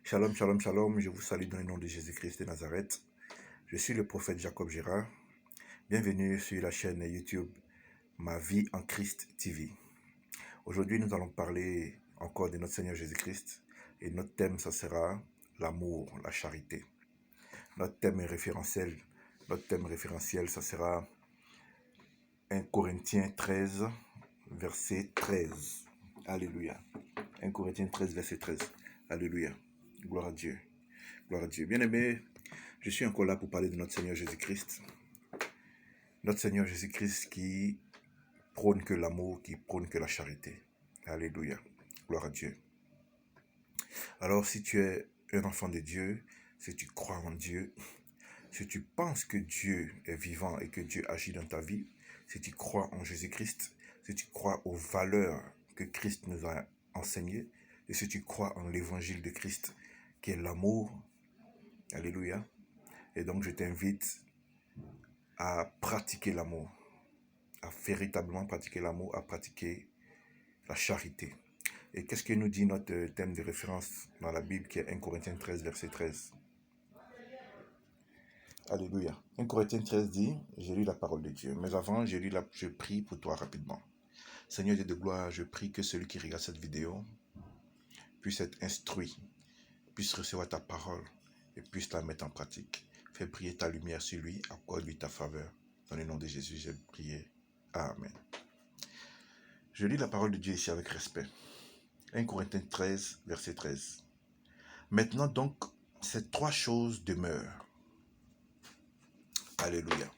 Shalom, shalom, shalom. Je vous salue dans le nom de Jésus-Christ de Nazareth. Je suis le prophète Jacob Gérard. Bienvenue sur la chaîne YouTube Ma vie en Christ TV. Aujourd'hui, nous allons parler encore de notre Seigneur Jésus-Christ. Et notre thème, ça sera l'amour, la charité. Notre thème référentiel, ça sera 1 Corinthiens 13, verset 13. Alléluia. 1 Corinthiens 13, verset 13. Alléluia. Gloire à Dieu. Gloire à Dieu. Bien-aimés, je suis encore là pour parler de notre Seigneur Jésus-Christ. Notre Seigneur Jésus-Christ qui prône que l'amour, qui prône que la charité. Alléluia. Gloire à Dieu. Alors, si tu es un enfant de Dieu, si tu crois en Dieu, si tu penses que Dieu est vivant et que Dieu agit dans ta vie, si tu crois en Jésus-Christ, si tu crois aux valeurs que Christ nous a enseignées, et si tu crois en l'évangile de Christ, qui est l'amour, alléluia, et donc je t'invite à pratiquer l'amour, à véritablement pratiquer l'amour, à pratiquer la charité. Et qu'est-ce que nous dit notre thème de référence dans la Bible qui est 1 Corinthiens 13, verset 13? Alléluia. 1 Corinthiens 13 dit, j'ai lu la parole de Dieu, mais avant, je prie pour toi rapidement. Seigneur Dieu de gloire, je prie que celui qui regarde cette vidéo puisse être instruit, puisse recevoir ta parole et puisse la mettre en pratique. Fais briller ta lumière sur lui, accorde-lui ta faveur. Dans le nom de Jésus, j'ai prié. Amen. Je lis la parole de Dieu ici avec respect. 1 Corinthiens 13, verset 13. Maintenant donc, ces trois choses demeurent. Alléluia.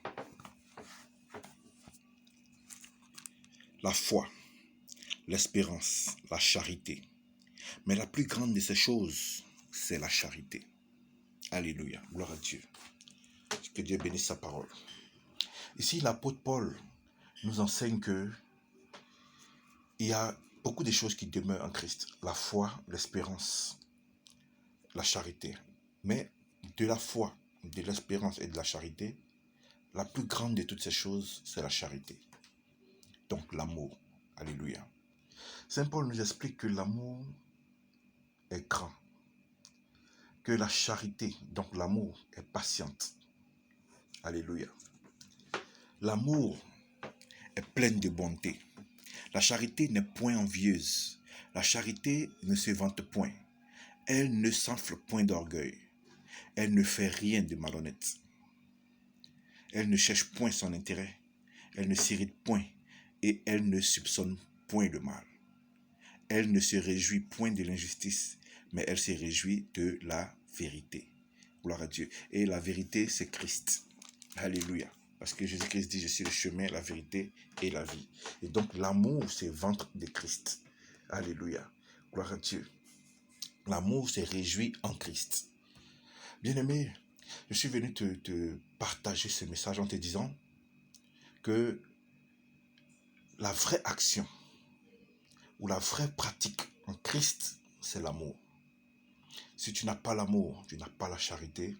La foi, l'espérance, la charité. Mais la plus grande de ces choses, c'est la charité. Alléluia. Gloire à Dieu. Que Dieu bénisse sa parole. Ici, l'apôtre Paul nous enseigne que il y a beaucoup de choses qui demeurent en Christ. La foi, l'espérance, la charité. Mais de la foi, de l'espérance et de la charité, la plus grande de toutes ces choses, c'est la charité. Donc l'amour. Alléluia. Saint Paul nous explique que l'amour est grand. Que la charité, donc l'amour, est patiente. Alléluia. L'amour est plein de bonté. La charité n'est point envieuse. La charité ne se vante point. Elle ne s'enfle point d'orgueil. Elle ne fait rien de malhonnête. Elle ne cherche point son intérêt. Elle ne s'irrite point et elle ne soupçonne point le mal. Elle ne se réjouit point de l'injustice, mais elle se réjouit de la vérité. Gloire à Dieu. Et la vérité, c'est Christ. Alléluia. Parce que Jésus-Christ dit, je suis le chemin, la vérité et la vie. Et donc l'amour, c'est ventre de Christ. Alléluia. Gloire à Dieu. L'amour se réjouit en Christ. Bien-aimé, je suis venu te partager ce message en te disant que la vraie action ou la vraie pratique en Christ, c'est l'amour. Si tu n'as pas l'amour, tu n'as pas la charité,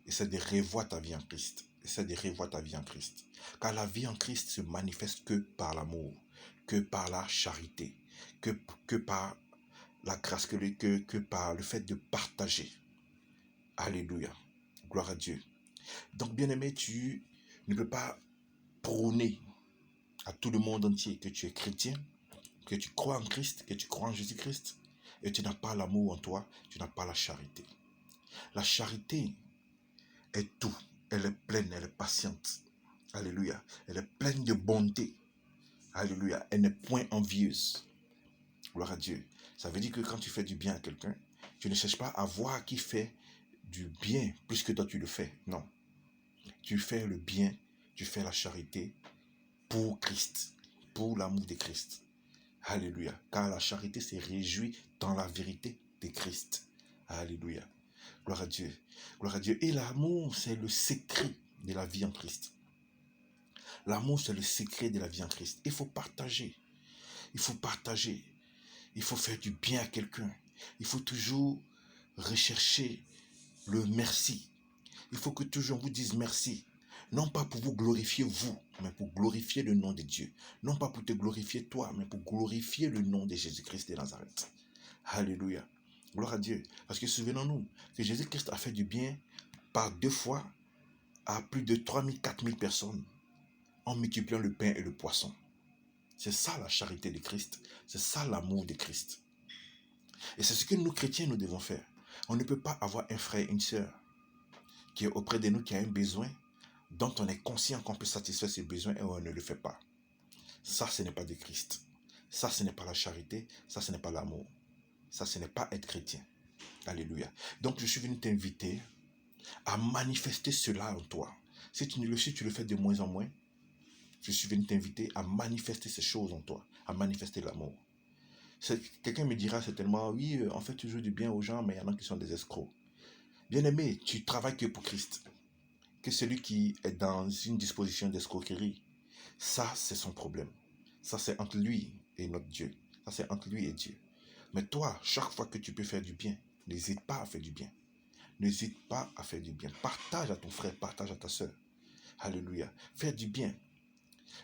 essaie de revoir ta vie en Christ. Essaie de revoir ta vie en Christ. Car la vie en Christ se manifeste que par l'amour, que par la charité, que par la grâce, que par le fait de partager. Alléluia. Gloire à Dieu. Donc, bien-aimé, tu ne peux pas prôner à tout le monde entier que tu es chrétien, que tu crois en Christ, que tu crois en Jésus-Christ, et tu n'as pas l'amour en toi, tu n'as pas la charité. La charité est tout. Elle est pleine, elle est patiente. Alléluia. Elle est pleine de bonté. Alléluia. Elle n'est point envieuse. Gloire à Dieu. Ça veut dire que quand tu fais du bien à quelqu'un, tu ne cherches pas à voir qui fait du bien plus que toi tu le fais. Non. Tu fais le bien, tu fais la charité pour Christ, pour l'amour de Christ. Alléluia. Car la charité se réjouit dans la vérité de Christ. Alléluia. Gloire à Dieu. Gloire à Dieu. Et l'amour, c'est le secret de la vie en Christ. L'amour, c'est le secret de la vie en Christ. Il faut partager. Il faut partager. Il faut faire du bien à quelqu'un. Il faut toujours rechercher le merci. Il faut que toujours on vous dise merci. Non pas pour vous glorifier vous, mais pour glorifier le nom de Dieu. Non pas pour te glorifier toi, mais pour glorifier le nom de Jésus-Christ de Nazareth. Alléluia. Gloire à Dieu. Parce que souvenons-nous que Jésus-Christ a fait du bien par 2 fois à plus de 3000, 4000 personnes en multipliant le pain et le poisson. C'est ça la charité de Christ. C'est ça l'amour de Christ. Et c'est ce que nous chrétiens nous devons faire. On ne peut pas avoir un frère, une sœur qui est auprès de nous, qui a un besoin dont on est conscient qu'on peut satisfaire ses besoins et on ne le fait pas. Ça, ce n'est pas de Christ. Ça, ce n'est pas la charité. Ça, ce n'est pas l'amour. Ça, ce n'est pas être chrétien. Alléluia. Donc, je suis venu t'inviter à manifester cela en toi. Si tu le fais de moins en moins, je suis venu t'inviter à manifester ces choses en toi, à manifester l'amour. Quelqu'un me dira certainement, oui, en fait, tu joues du bien aux gens, mais il y en a qui sont des escrocs. Bien-aimé, tu travailles que pour Christ. Que celui qui est dans une disposition d'escroquerie, ça, c'est son problème. Ça, c'est entre lui et notre Dieu. Ça, c'est entre lui et Dieu. Mais toi, chaque fois que tu peux faire du bien, n'hésite pas à faire du bien. N'hésite pas à faire du bien. Partage à ton frère, partage à ta soeur. Alléluia. Faire du bien.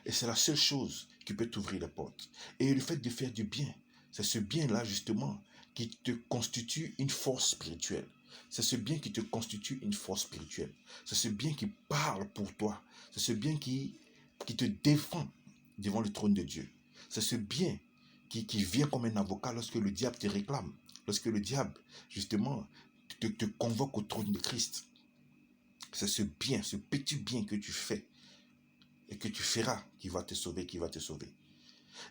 Et c'est la seule chose qui peut t'ouvrir les portes. Et le fait de faire du bien, c'est ce bien-là, justement, qui te constitue une force spirituelle. C'est ce bien qui te constitue une force spirituelle. C'est ce bien qui parle pour toi. C'est ce bien qui te défend devant le trône de Dieu. C'est ce bien qui vient comme un avocat lorsque le diable te réclame. Lorsque le diable, justement, te convoque au trône de Christ. C'est ce bien, ce petit bien que tu fais et que tu feras qui va te sauver, qui va te sauver.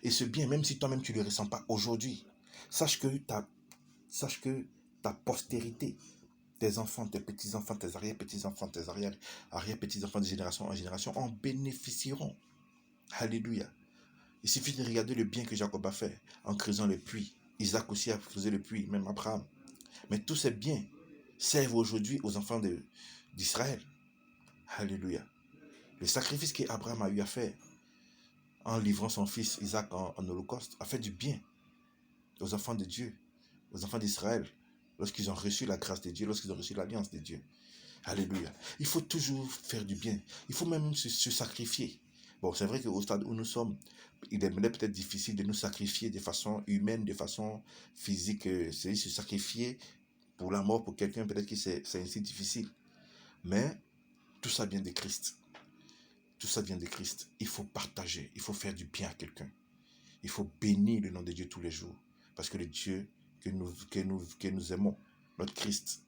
Et ce bien, même si toi-même tu ne le ressens pas aujourd'hui, sache que ta postérité, tes enfants, tes petits-enfants, tes arrière-petits-enfants, tes arrière-petits-enfants de génération en génération en bénéficieront. Alléluia. Il suffit de regarder le bien que Jacob a fait en creusant le puits. Isaac aussi a creusé le puits, même Abraham. Mais tous ces biens servent aujourd'hui aux enfants d'Israël. Alléluia. Le sacrifice qu'Abraham a eu à faire en livrant son fils Isaac en holocauste a fait du bien aux enfants de Dieu, aux enfants d'Israël, lorsqu'ils ont reçu la grâce de Dieu, lorsqu'ils ont reçu l'alliance de Dieu. Alléluia. Il faut toujours faire du bien. Il faut même se sacrifier. Bon, c'est vrai qu'au stade où nous sommes, il est peut-être difficile de nous sacrifier de façon humaine, de façon physique. C'est se sacrifier pour la mort, pour quelqu'un, peut-être que c'est ainsi difficile. Mais tout ça vient de Christ. Tout ça vient de Christ. Il faut partager, il faut faire du bien à quelqu'un. Il faut bénir le nom de Dieu tous les jours. Parce que le Dieu que nous aimons, notre Christ,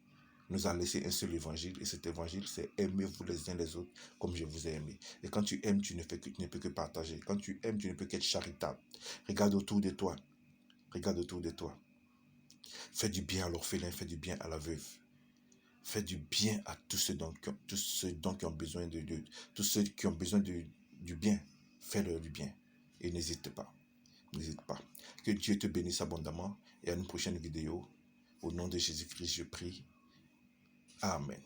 nous a laissé un seul évangile. Et cet évangile, c'est aimez-vous les uns les autres comme je vous ai aimé. Et quand tu aimes, tu ne peux que partager. Quand tu aimes, tu ne peux qu'être charitable. Regarde autour de toi. Regarde autour de toi. Fais du bien à l'orphelin, fais du bien à la veuve. Fais du bien à tous ceux qui ont besoin tous ceux qui ont besoin du bien. Fais-leur du bien. Et n'hésite pas. N'hésite pas. Que Dieu te bénisse abondamment et à une prochaine vidéo. Au nom de Jésus-Christ, je prie. Amen.